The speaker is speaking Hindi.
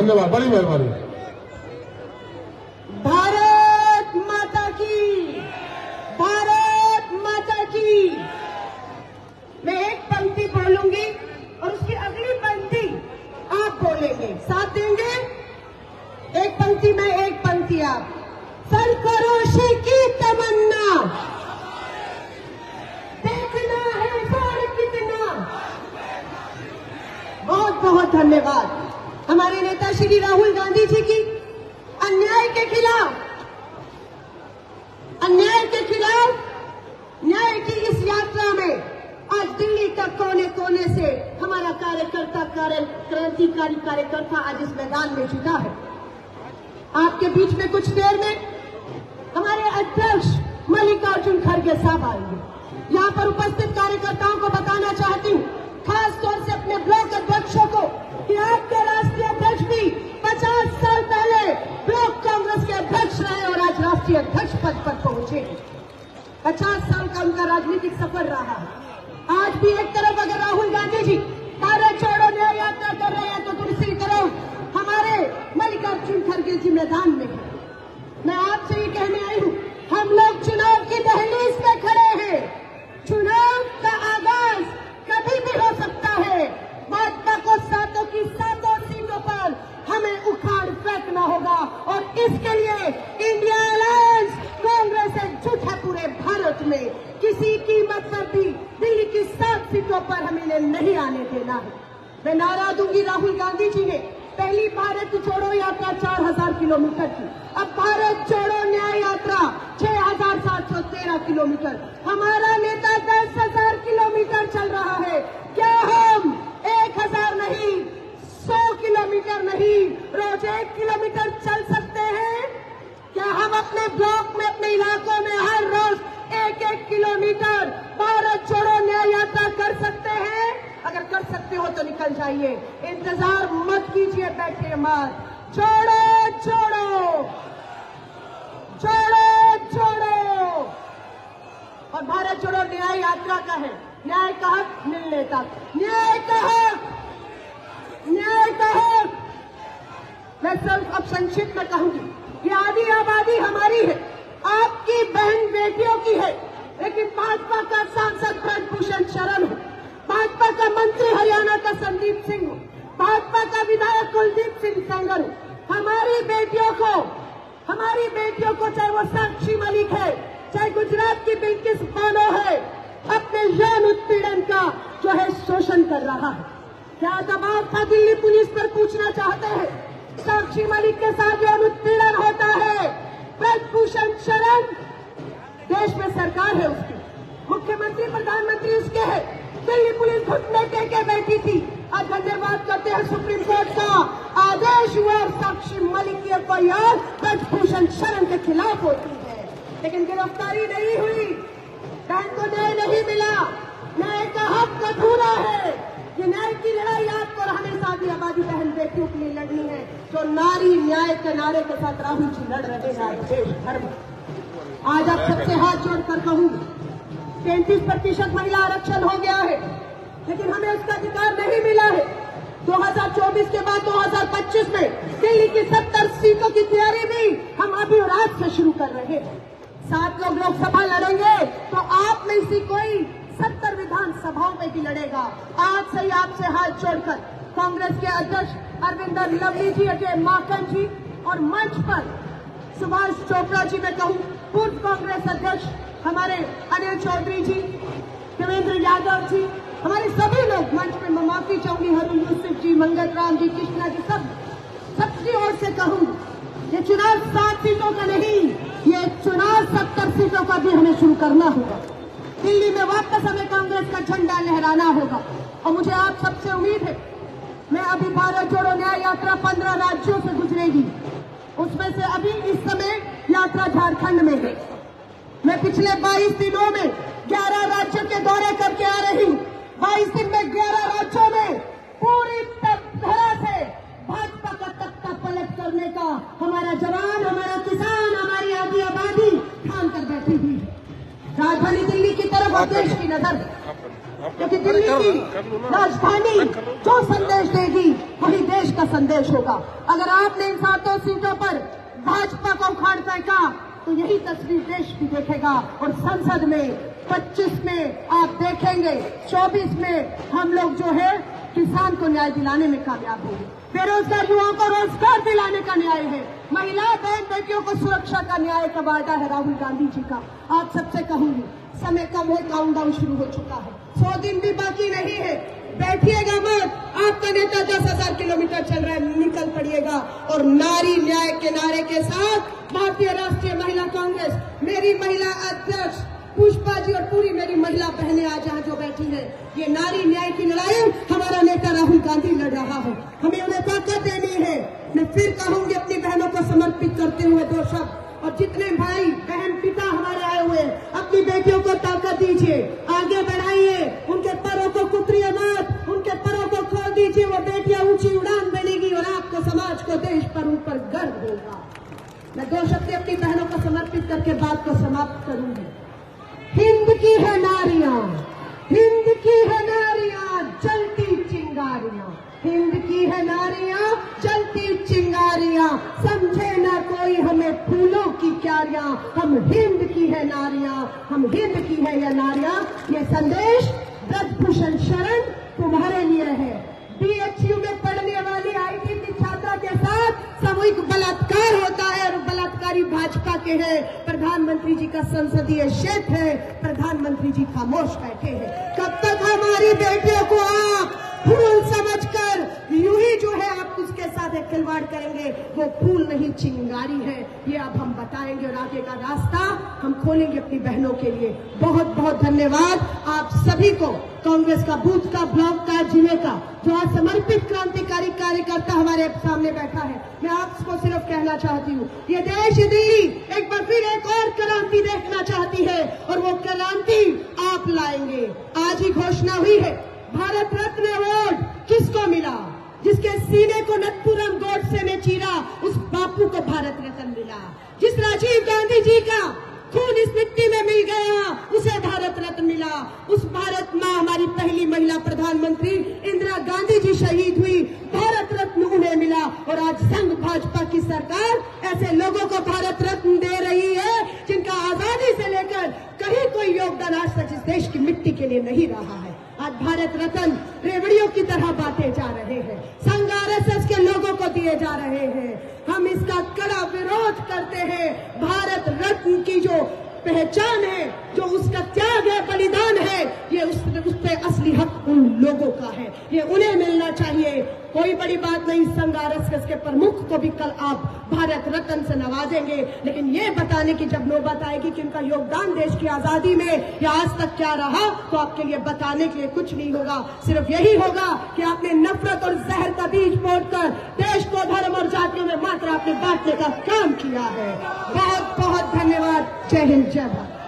धन्यवाद, बड़ी मेहरबानी। भारत माता की, भारत माता की। मैं एक पंक्ति बोलूंगी और उसकी अगली पंक्ति आप बोलेंगे, साथ देंगे। एक पंक्ति मैं, एक पंक्ति आप। सरफरोशी की तमन्ना, देखना है जोर कितना। बहुत बहुत धन्यवाद हमारे नेता श्री राहुल गांधी जी की अन्याय के खिलाफ न्याय की इस यात्रा में आज दिल्ली तक कोने कोने से हमारा क्रांतिकारी कार्यकर्ता आज इस मैदान में जुटा है। आपके बीच में कुछ देर में हमारे अध्यक्ष मल्लिकार्जुन खड़गे साहब आएंगे। यहाँ पर उपस्थित कार्यकर्ताओं को बताना चाहती हूँ, खास तौर से अपने ब्लॉक अध्यक्षों को, कि आपके राष्ट्रीय अध्यक्ष भी 50 साल पहले ब्लॉक कांग्रेस के अध्यक्ष रहे और आज राष्ट्रीय अध्यक्ष पद पर पहुंचे। 50 साल का उनका राजनीतिक सफर रहा है। आज भी एक तरफ अगर राहुल गांधी जी भारत छोड़ो न्याय यात्रा कर रहे हैं तो दूसरी तरफ हमारे मल्लिकार्जुन खड़गे जी मैदान में है। मैं आपसे ये कहने आई हूँ, हम लोग चुनाव की दहलीज में खड़े हैं। चुनाव का आगाज कभी भी हो सकता है। भाजपा को सातों की सातों सीटों पर हमें उखाड़ फेंकना होगा और इसके लिए इंडिया अलायंस कांग्रेस एकजुट है पूरे भारत में। किसी कीमत पर भी दिल्ली की 7 सीटों पर हमें नहीं आने देना है। मैं नारा दूंगी, राहुल गांधी जी ने पहली भारत जोड़ो यात्रा 4000 किलोमीटर की, अब भारत जोड़ो न्याय यात्रा 6713 किलोमीटर। हमारा नेता 10,000 किलोमीटर चल रहा है। क्या हम 1000 नहीं, 100 किलोमीटर नहीं, रोज 1 किलोमीटर चल सकते हैं? क्या हम अपने ब्लॉक में, अपने इलाकों में हर रोज 1-1 किलोमीटर भारत छोड़ो न्याय यात्रा कर सकते हैं? अगर कर सकते हो तो निकल जाइए, इंतजार मत कीजिए, बैठिए मत। छोड़ो छोड़ो छोड़ो छोड़ो। और भारत छोड़ो न्याय यात्रा का है, न्याय का हक मिलने तक, न्याय का हक, न्याय का हक। मैं सिर्फ अब संक्षिप्त में कहूंगी, ये आधी आबादी हमारी है, आपकी बहन बेटियों की है, लेकिन भाजपा का सांसद ब्रजभूषण शरण हो, भाजपा का मंत्री हरियाणा का संदीप सिंह हो, भाजपा का विधायक कुलदीप सिंह सेंगर हो। हमारी बेटियों को चाहे वो साक्षी मलिक है, चाहे गुजरात की बिल्किस बानो है, अपने यौन उत्पीड़न का जो है शोषण कर रहा है। क्या दबाव था दिल्ली पुलिस पर, पूछना चाहते हैं? साक्षी मलिक के साथ यौन उत्पीड़न होता है। ब्रजभूषण शरण, देश में सरकार है उसकी, मुख्यमंत्री प्रधानमंत्री उसके है, दिल्ली पुलिस घुटने टेके बैठी थी। आज धन्यवाद करते हैं सुप्रीम कोर्ट का आदेश हुआ और साक्षी मलिक की एफआईआर ब्रजभूषण शरण के खिलाफ होती है, लेकिन गिरफ्तारी नहीं हुई, बहन को न्याय नहीं मिला। न्याय का हक अधूरा है। ये न्याय की लड़ाई आपको हमेशा आधी आबादी बहन बेटियों के लिए लड़नी है, जो नारी न्याय के नारे के साथ राहुल जी लड़ रहे हैं देश भर में। आज आप सबसे हाथ जोड़कर कहूंगी, 33% महिला आरक्षण हो गया है, लेकिन हमें उसका अधिकार नहीं मिला है। 2024 के बाद 2025 में दिल्ली की 70 सीटों की तैयारी भी हम अभी और आज से शुरू कर रहे हैं। 7 लोग लोकसभा लड़ेंगे तो आप में से कोई 70 विधानसभाओं में भी लड़ेगा। आज से ही आपसे हाथ जोड़कर कांग्रेस के अध्यक्ष अरविंदर लवली जी, अजय माकन जी और मंच पर सुभाष चोपड़ा जी, मैं कहूँ पूर्व कांग्रेस अध्यक्ष हमारे अनिल चौधरी जी, देवेंद्र यादव जी, हमारे सभी लोग मंच पे, मैं माफी चाहूंगी, हरू यूसुफ जी, मंगल राम जी, कृष्णा जी, सबकी ओर से कहूंगी, ये चुनाव 7 सीटों का नहीं, ये चुनाव 70 सीटों का भी हमें शुरू करना होगा। दिल्ली में वापस हमें कांग्रेस का झंडा लहराना होगा। और मुझे आप सबसे उम्मीद है, मैं अभी भारत जोड़ो न्याय यात्रा 15 राज्यों से गुजरेगी, उसमें से अभी इस समय यात्रा झारखंड में है। मैं पिछले 22 दिनों में 11 राज्यों के दौरे करके आ रही हूँ। 22 दिन में 11 राज्यों में पूरी तरह से भाजपा का तख्ता पलट करने का हमारा जवान, हमारा किसान, हमारी आधी आबादी ठान कर बैठी हुई है। राजधानी दिल्ली की तरफ और देश की नजर, क्योंकि दिल्ली की राजधानी जो संदेश देगी वही देश का संदेश होगा। अगर आपने इन 7 सीटों पर भाजपा को उखाड़ फेंका तो यही तस्वीर देश भी देखेगा। और संसद में 25 में आप देखेंगे, 24 में हम लोग जो है किसान को न्याय दिलाने में कामयाब होंगे, बेरोजगार युवाओं को रोजगार दिलाने का न्याय है, महिला बहन बेटियों को सुरक्षा का न्याय का वादा है राहुल गांधी जी का। आप सबसे कहूंगी, समय कम है, काउंटडाउन शुरू हो चुका है, 100 दिन भी बाकी नहीं है। बैठिएगा मत, आपका नेता 10,000 किलोमीटर चल रहा है, निकल पड़िएगा। और नारी न्याय के नारे के साथ भारतीय राष्ट्रीय महिला कांग्रेस, मेरी महिला अध्यक्ष पुष्पा जी और पूरी मेरी महिला बहनें आज यहाँ जो बैठी है, ये नारी न्याय की लड़ाई हमारा नेता राहुल गांधी लड़ रहा है, हमें उन्हें ताकत देनी है। मैं फिर कहूंगी अपनी बहनों को समर्पित करते हुए 2 शब्द, और जितने भाई बहन पिता हमारे आए हुए अपनी बेटियों को ताकत दीजिए, आगे बढ़ाइए, उनके पैरों को कुतरिए मत, उनके पैरों को खोल दीजिए, वो बेटियां ऊंची उड़ान बनेगी और आपको, समाज को, देश पर ऊपर गर्व होगा। मैं 2 शब्द अपनी बहनों को समर्पित करके बात को समाप्त करूंगी। हिंद की है नारियां, हिंद की है नारियां जलती चिंगारियां, हिंद की है नारियां जलती चिंगारियां, समझे ना कोई हमें फूलों की क्यारियां, हम हिंद की है नारियां, हम हिंद की है ये नारियां। ये संदेश ब्रजभूषण शरण तुम्हारे लिए है। BHU में पढ़ने वाली IT की छात्रा के साथ सामूहिक बलात्कार होता है और बलात्कारी भाजपा के हैं। प्रधानमंत्री जी का संसदीय क्षेत्र है, प्रधानमंत्री जी खामोश बैठे हैं। कब तक हमारी बेटियों को आप फूल समझकर यूं ही जो है आप उसके साथ एक खिलवाड़ करेंगे, वो फूल नहीं चिंगारी है, ये अब हम बताएंगे और आगे का रास्ता हम खोलेंगे अपनी बहनों के लिए। बहुत बहुत धन्यवाद आप सभी को, कांग्रेस का बूथ का, ब्लॉक का, जिले का, जो आज समर्पित क्रांतिकारी कार्यकर्ता हमारे सामने बैठा है। मैं आपको सिर्फ कहना चाहती हूँ, ये देश दिल्ली एक बार फिर एक और क्रांति देखना चाहती है और वो क्रांति आप लाएंगे। आज ही घोषणा हुई है, भारत रत्न अवार्ड किसको मिला? जिसके सीने को नथुराम गोडसे ने चीरा, उस बापू को भारत रत्न मिला। जिस राजीव गांधी जी का खून इस मिट्टी में मिल गया, उसे भारत रत्न मिला। उस भारत माँ, हमारी पहली महिला प्रधानमंत्री इंदिरा गांधी जी शहीद हुई, भारत रत्न उन्हें मिला। और आज संघ भाजपा की सरकार ऐसे लोगों को भारत रत्न दे रही है जिनका आजादी से लेकर कहीं कोई योगदान आज तक इस देश की मिट्टी के लिए नहीं रहा है। आज भारत रत्न रेवड़ियों की तरह बांटे जा रहे हैं, संघ RSS के लोगों को दिए जा रहे हैं। हम इसका कड़ा विरोध करते हैं। भारत रत्न की जो पहचान है, जो उसका त्याग है, बलिदान है, ये उस पे असली हक उन लोगों का है, ये उन्हें मिलना चाहिए। कोई बड़ी बात नहीं, संघ RSS के प्रमुख को भी कल आप भारत रत्न से नवाजेंगे, लेकिन ये बताने की जब नौबत आएगी कि उनका योगदान देश की आजादी में या आज तक क्या रहा, तो आपके लिए बताने के लिए कुछ नहीं होगा। सिर्फ यही होगा कि आपने नफरत और जहर का बीज बोकर देश को धर्म और जातियों में मात्र आपने बांटने का काम किया है। बहुत बहुत धन्यवाद। जय हिंद, जय भारत।